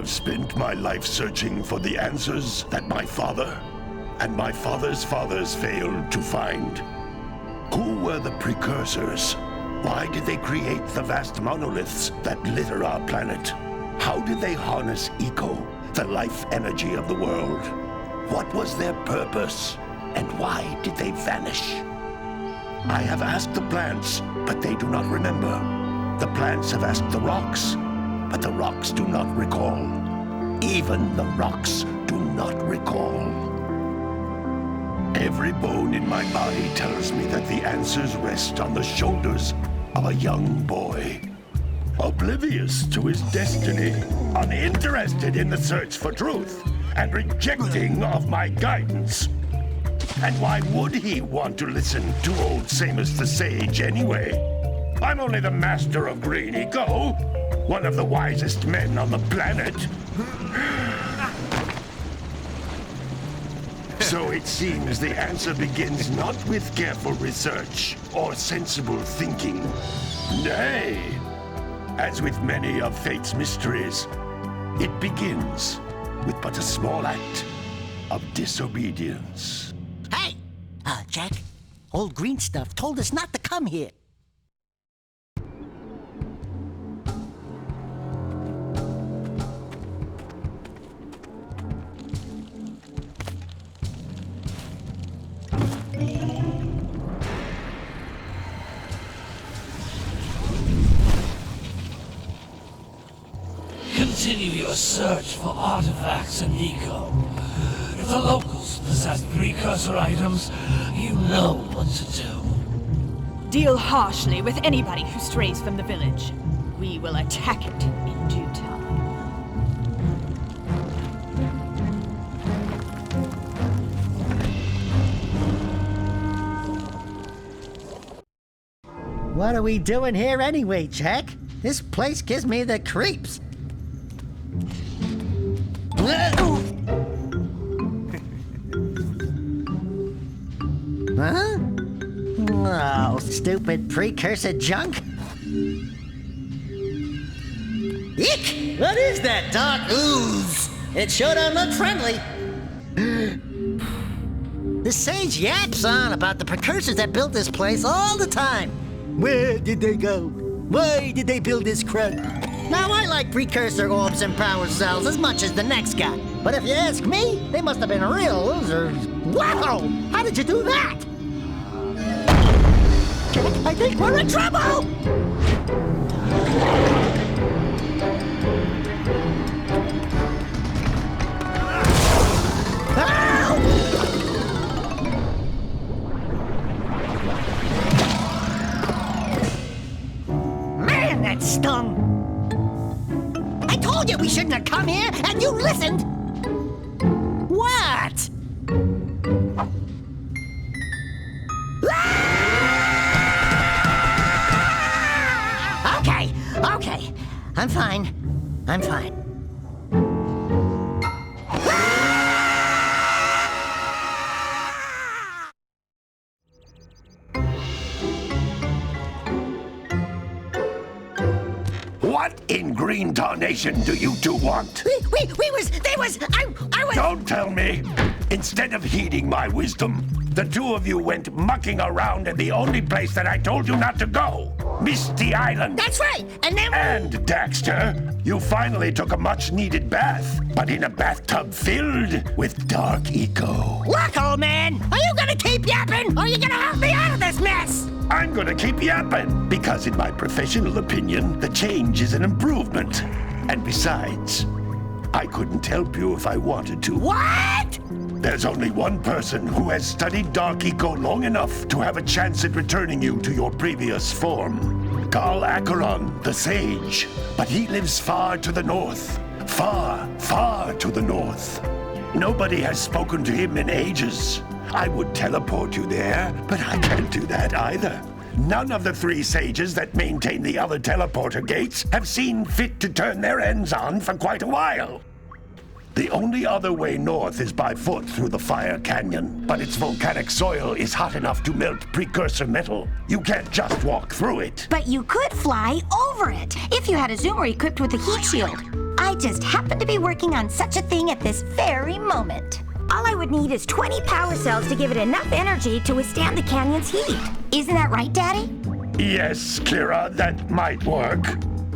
have spent my life searching for the answers that my father and my father's fathers failed to find. Who were the precursors? Why did they create the vast monoliths that litter our planet? How did they harness eco, the life energy of the world? What was their purpose? And why did they vanish? I have asked the plants, but they do not remember. The plants have asked the rocks, but the rocks do not recall. Even the rocks do not recall. Every bone in my body tells me that the answers rest on the shoulders of a young boy. Oblivious to his destiny, uninterested in the search for truth, and rejecting of my guidance. And why would he want to listen to old Samus the Sage anyway? I'm only the master of green eco, one of the wisest men on the planet. So it seems the answer begins not with careful research or sensible thinking. Nay, as with many of fate's mysteries, it begins with but a small act of disobedience. Hey! Jak, old green stuff told us not to come here. Continue your search for artifacts and eco. If the locals possess precursor items, you know what to do. Deal harshly with anybody who strays from the village. We will attack it in due time. What are we doing here anyway, Jak? This place gives me the creeps. Huh? Oh, stupid precursor junk. Eek! What is that dark ooze? It sure don't look friendly. The sage yaps on about the precursors that built this place all the time. Where did they go? Why did they build this crud? Now, I like precursor orbs and power cells as much as the next guy. But if you ask me, they must have been real losers. Wow! How did you do that? I think we're in trouble! Man, that stung! I told you we shouldn't have come here, and you listened! What? Okay. I'm fine. What in green tarnation do you two want? I was... Don't tell me! Instead of heeding my wisdom, the two of you went mucking around in the only place that I told you not to go. Misty Island. That's right, and then... And, Daxter, you finally took a much-needed bath, but in a bathtub filled with dark eco. Look, old man, are you gonna keep yapping, or are you gonna help me out of this mess? I'm gonna keep yapping, because in my professional opinion, the change is an improvement. And besides, I couldn't help you if I wanted to. What? There's only one person who has studied dark eco long enough to have a chance at returning you to your previous form. Carl Acheron, the Sage. But he lives far to the north. Far, far to the north. Nobody has spoken to him in ages. I would teleport you there, but I can't do that either. None of the three sages that maintain the other teleporter gates have seen fit to turn their ends on for quite a while. The only other way north is by foot through the Fire Canyon, but its volcanic soil is hot enough to melt precursor metal. You can't just walk through it. But you could fly over it, if you had a zoomer equipped with a heat shield. I just happen to be working on such a thing at this very moment. All I would need is 20 power cells to give it enough energy to withstand the canyon's heat. Isn't that right, Daddy? Yes, Kira, that might work.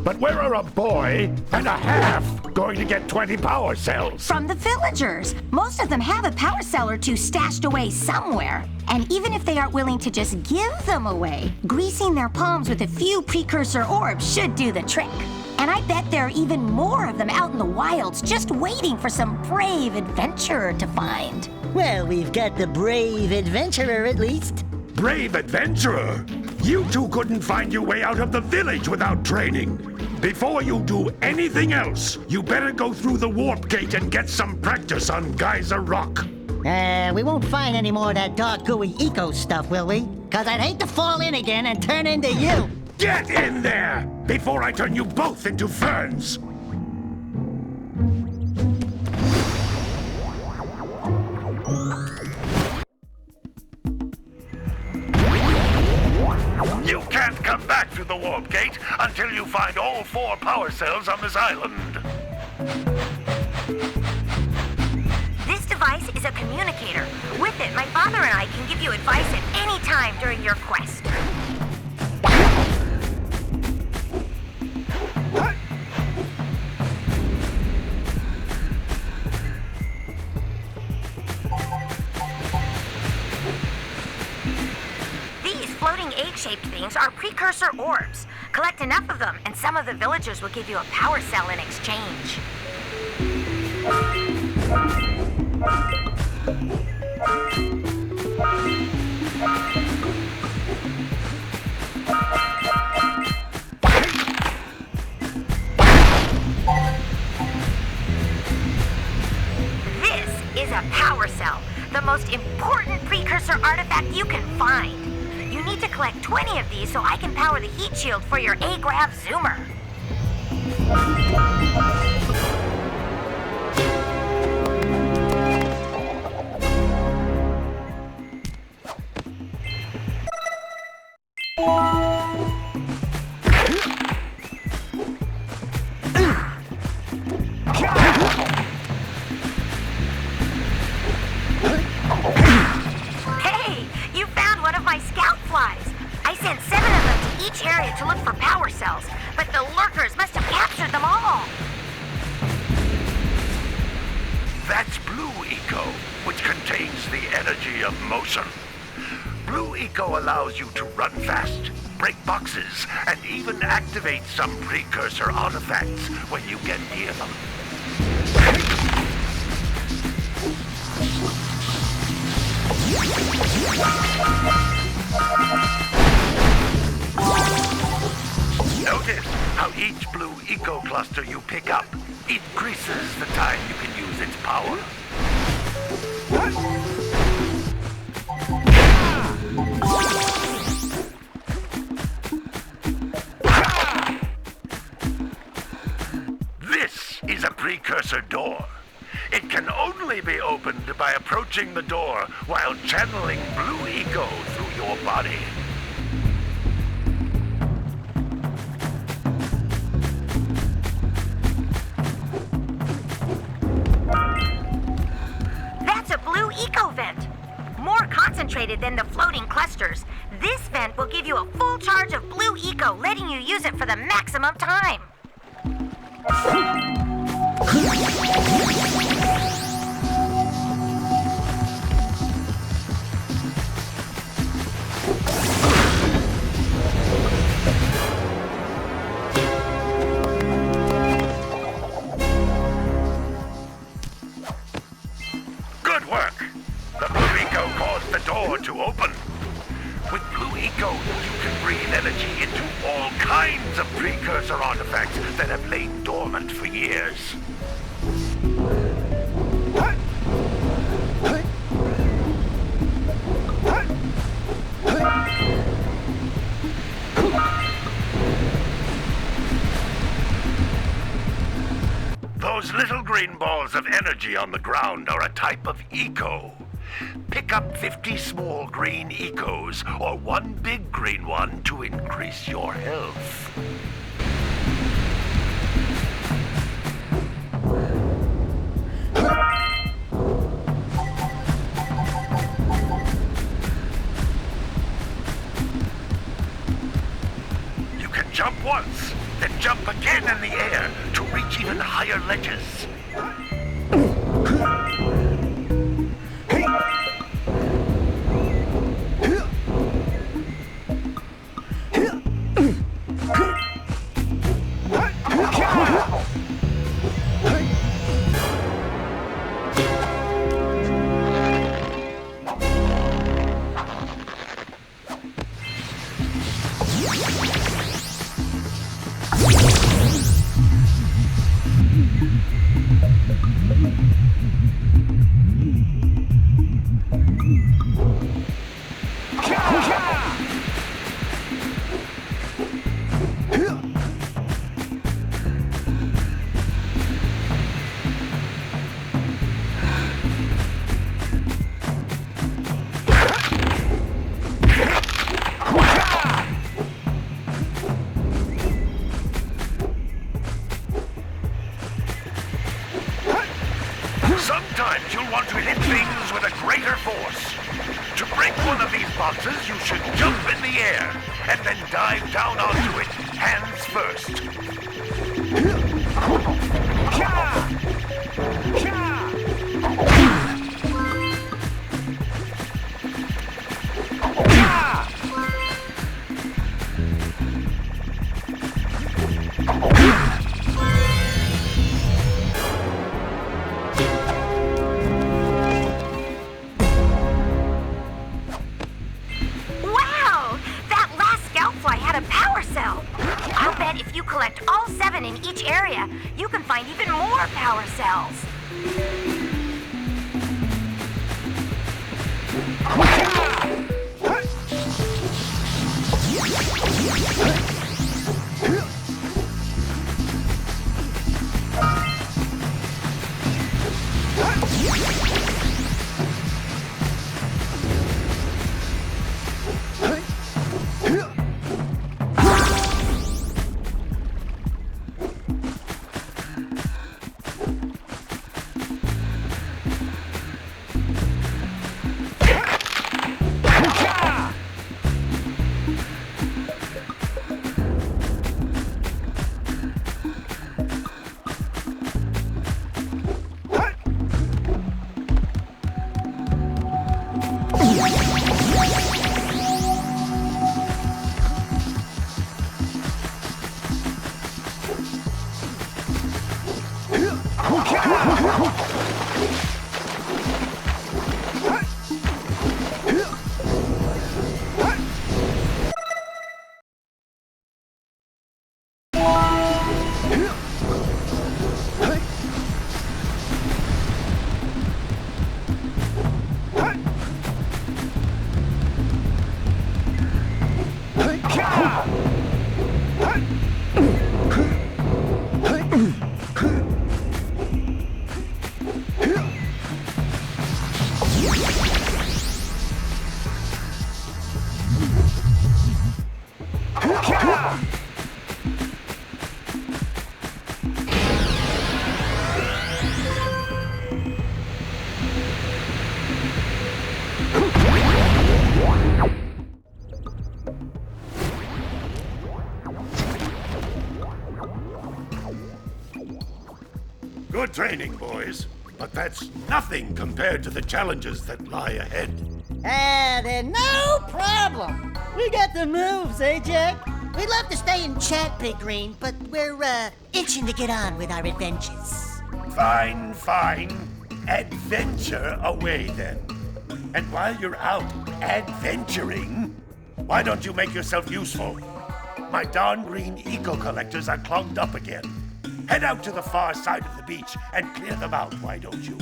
But where are a boy and a half going to get 20 power cells? From the villagers. Most of them have a power cell or two stashed away somewhere. And even if they aren't willing to just give them away, greasing their palms with a few precursor orbs should do the trick. And I bet there are even more of them out in the wilds just waiting for some brave adventurer to find. Well, we've got the brave adventurer at least. Brave adventurer? You two couldn't find your way out of the village without training. Before you do anything else, you better go through the warp gate and get some practice on Geyser Rock. We won't find any more of that dark gooey eco stuff, will we? 'Cause I'd hate to fall in again and turn into you. Get in there before I turn you both into ferns. You can't come back through the warp gate until you find all 4 power cells on this island. This device is a communicator. With it, my father and I can give you advice at any time during your quest. These floating egg-shaped things are precursor orbs. Collect enough of them, and some of the villagers will give you a power cell in exchange. This is a power cell, the most important precursor artifact you can find. You need to collect 20 of these so I can power the heat shield for your A-Grav zoomer. Hey, you found one of my scout flies. I sent 7 of them to each area to look for power cells, but the lurkers must have captured them all. That's Blue Eco, which contains the energy of motion. Blue Eco allows you to run fast, break boxes, and even activate some precursor artifacts when you get near them. Notice how each Blue Eco cluster you pick up increases the time you can use its power. This is a precursor door. It can only be opened by approaching the door while channeling Blue Eco through your body. That's a Blue Eco vent. More concentrated than the floating clusters. This vent will give you a full charge of Blue Eco, letting you use it for the maximum time. Good work! The Blue Eco caused the door to open. With Blue Eco, you can breathe energy into all kinds of precursor artifacts that have lain dormant for years. Those little green balls of energy on the ground are a type of eco. Pick up 50 small green ecos or 1 big green one to increase your health. Jump once, then jump again in the air to reach even higher ledges. Sometimes you'll want to hit things with a greater force. To break one of these boxes, you should jump in the air and then dive down onto it, hands first. Wow! That last Scoutfly had a power cell. I'll bet if you collect all 7 in each area, you can find even more power cells. Good training, boys. But that's nothing compared to the challenges that lie ahead. Then no problem. We got the moves, eh, Jak? We'd love to stay and chat, Big Green, but we're, itching to get on with our adventures. Fine, fine. Adventure away, then. And while you're out adventuring, why don't you make yourself useful? My darn green eco-collectors are clogged up again. Head out to the far side of the beach and clear them out, why don't you?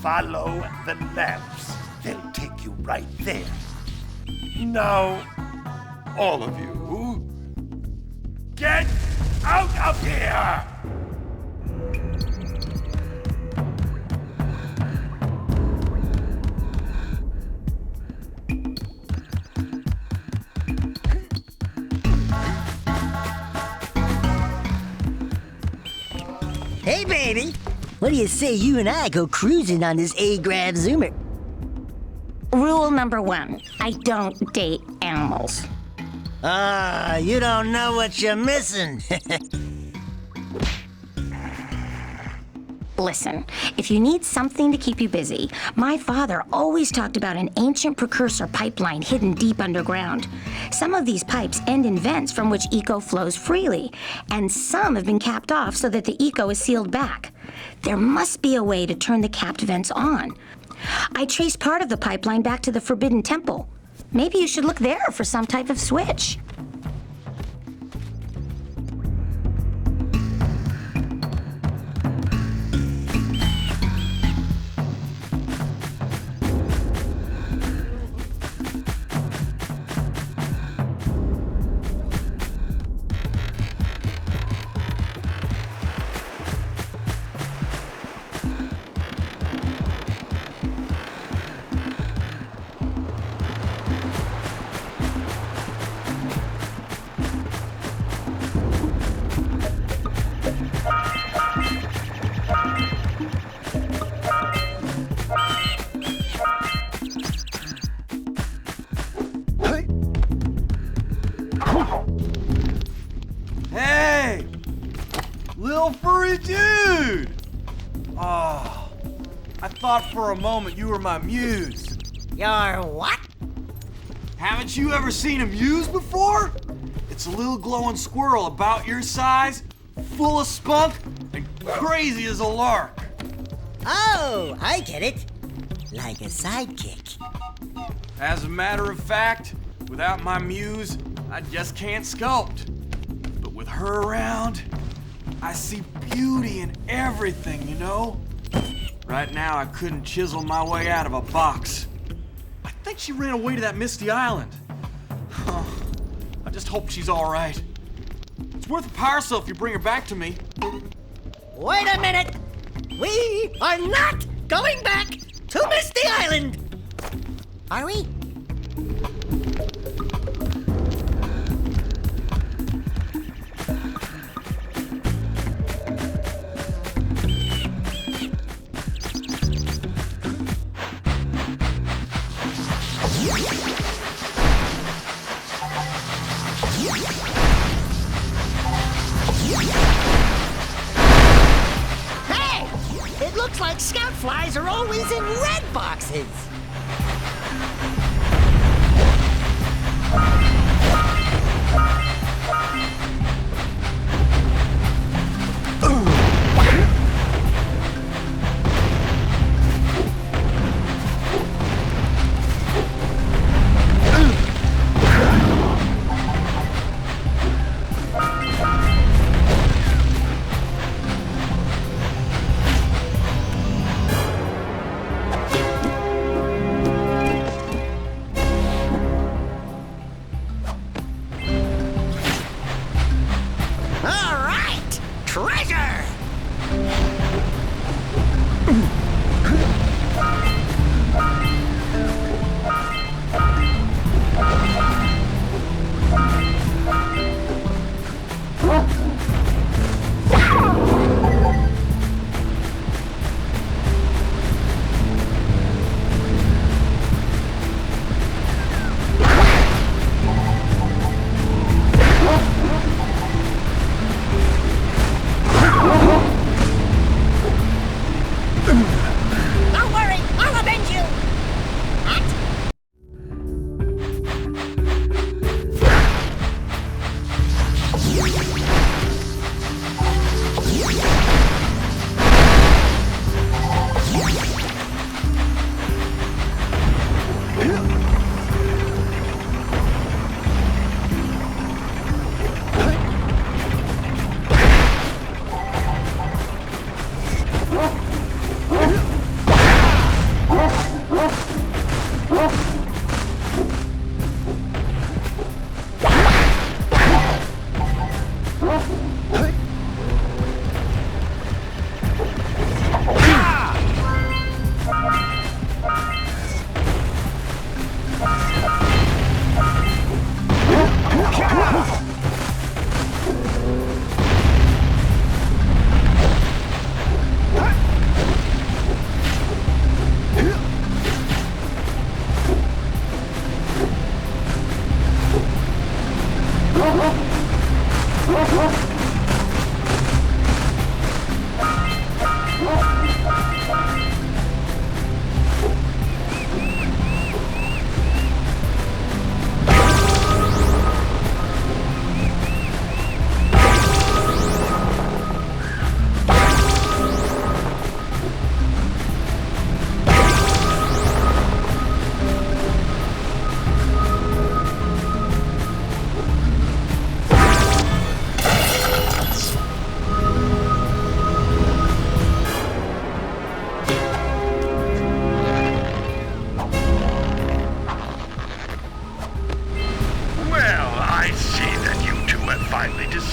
Follow the lamps. They'll take you right there. Now, all of you, get out of here! Hey, baby. What do you say you and I go cruising on this A-Grav Zoomer? Rule number 1, I don't date animals. You don't know what you're missing. Listen, if you need something to keep you busy, my father always talked about an ancient precursor pipeline hidden deep underground. Some of these pipes end in vents from which eco flows freely, and some have been capped off so that the eco is sealed back. There must be a way to turn the capped vents on. I traced part of the pipeline back to the Forbidden Temple. Maybe you should look there for some type of switch. Hey! Little furry dude! Oh, I thought for a moment you were my muse. Your what? Haven't you ever seen a muse before? It's a little glowing squirrel about your size, full of spunk, and crazy as a lark. Oh, I get it. Like a sidekick. As a matter of fact, without my muse, I just can't sculpt. But with her around, I see beauty in everything, you know? Right now, I couldn't chisel my way out of a box. I think she ran away to that misty island. I just hope she's all right. It's worth a power cell if you bring her back to me. Wait a minute! We are not going back to Misty Island! Are we? Hey! It looks like scout flies are always in red boxes. All right! Treasure! Don't worry, I'll avenge you! What?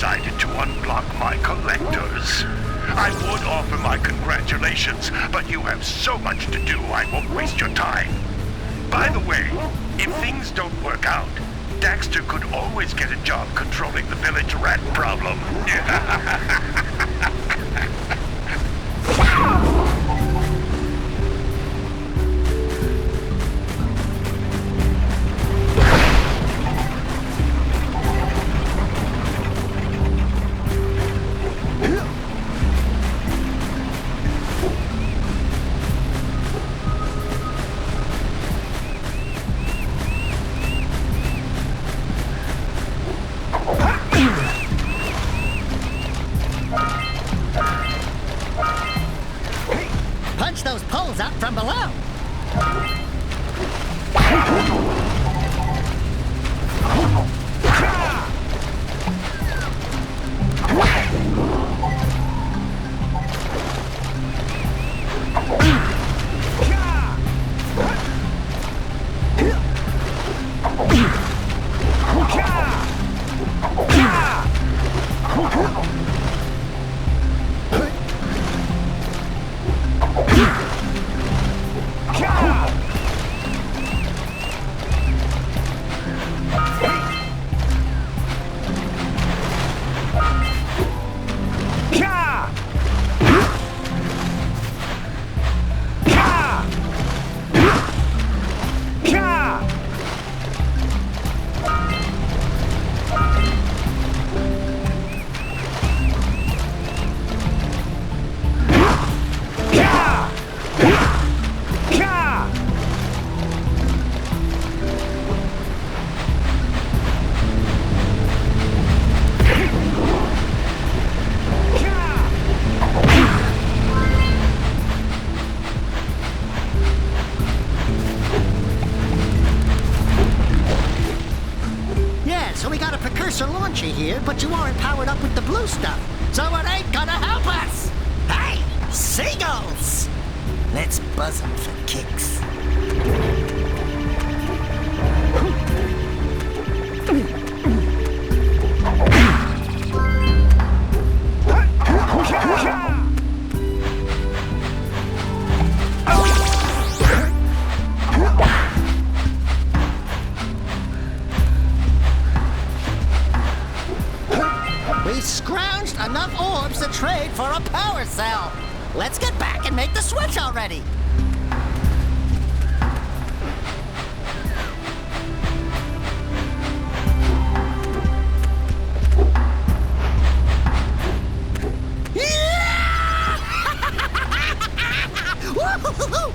decided to unblock my collectors. I would offer my congratulations, but you have so much to do I won't waste your time. By the way, if things don't work out, Daxter could always get a job controlling the village rat problem. Punch those poles out from below. So we got a precursor launcher here, but you aren't powered up with the blue stuff. So it ain't gonna help us! Hey, seagulls! Let's buzz them for kicks. We scrounged enough orbs to trade for a power cell. Let's get back and make the switch already. Woo-hoo-hoo-hoo!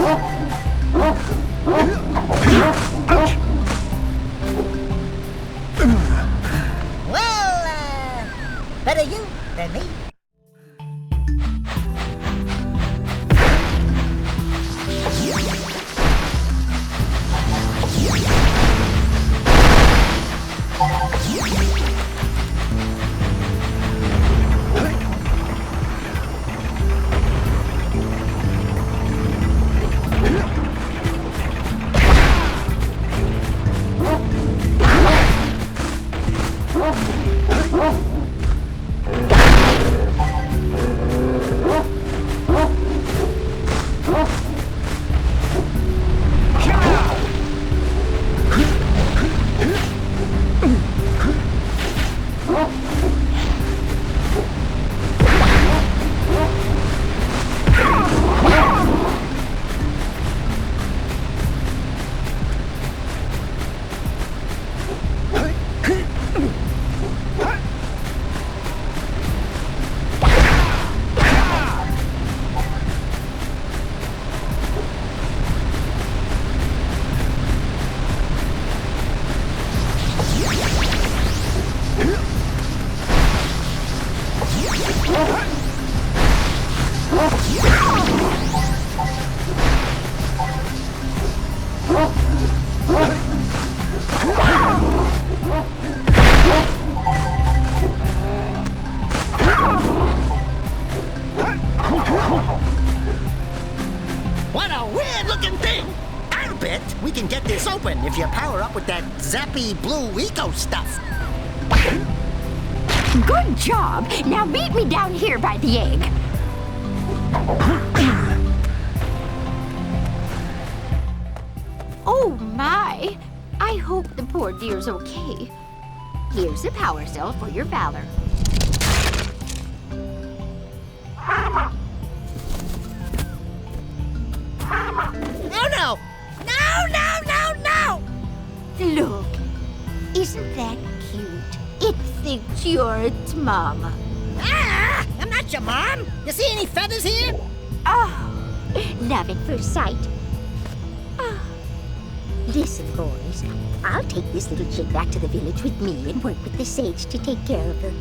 Well, better you than me. What a weird-looking thing! I'll bet we can get this open if you power up with that zappy blue eco stuff. Good job. Now meet me down here by the egg. Oh my! I hope the poor dear's okay. Here's a power cell for your valor. Oh no! No, no, no, no! Look, isn't that cute? It thinks you're its mama. Ah! I'm not your mom! You see any feathers here? Oh, love at first sight. Ah. Listen, boys, I'll take this little chick back to the village with me and work with the sage to take care of her.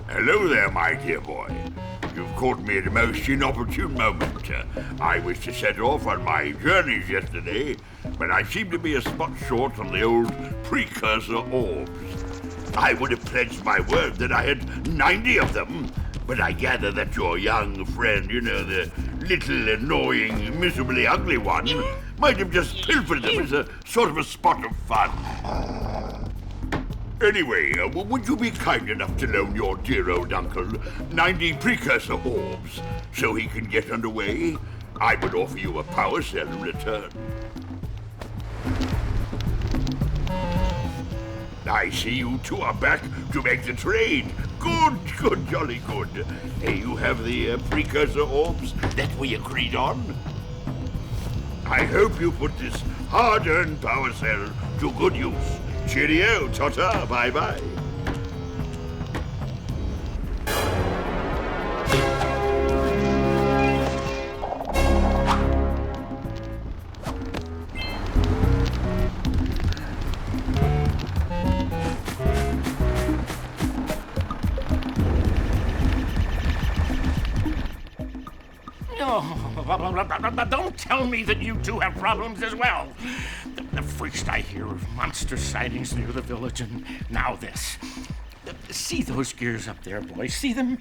Hello there, my dear boy. You've caught me at a most inopportune moment. I was to set off on my journeys yesterday, but I seem to be a spot short on the old precursor orbs. I would have pledged my word that I had 90 of them, but I gather that your young friend, you know, the little annoying, miserably ugly one, might have just pilfered them as a sort of a spot of fun. Anyway, would you be kind enough to loan your dear old uncle 90 precursor orbs so he can get underway? I would offer you a power cell in return. I see you two are back to make the trade. Good, jolly good. You have the precursor orbs that we agreed on? I hope you put this hard-earned power cell to good use. Cheerio, ta-ta, bye-bye. Don't tell me that you two have problems as well. First I hear of monster sightings near the village, and now this. See those gears up there, boys? See them?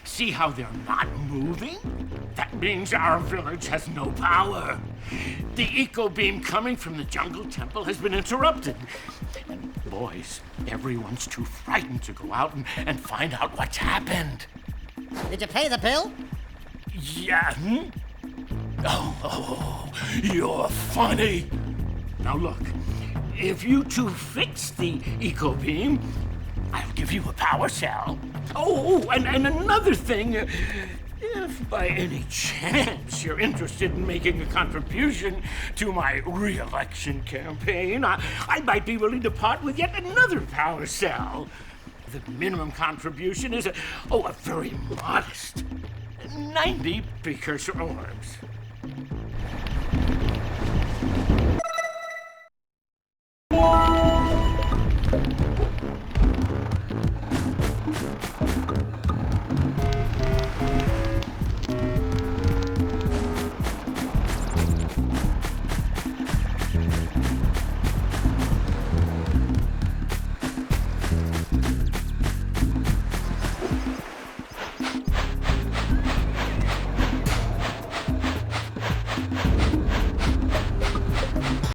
See how they're not moving? That means our village has no power. The eco beam coming from the jungle temple has been interrupted. And boys, everyone's too frightened to go out and find out what's happened. Did you pay the bill? Yeah. Oh, you're funny. Now look, if you two fix the eco beam, I'll give you a power cell. Oh, and another thing, if by any chance you're interested in making a contribution to my re-election campaign, I might be willing to part with yet another power cell. The minimum contribution is a very modest 90 precursor orbs.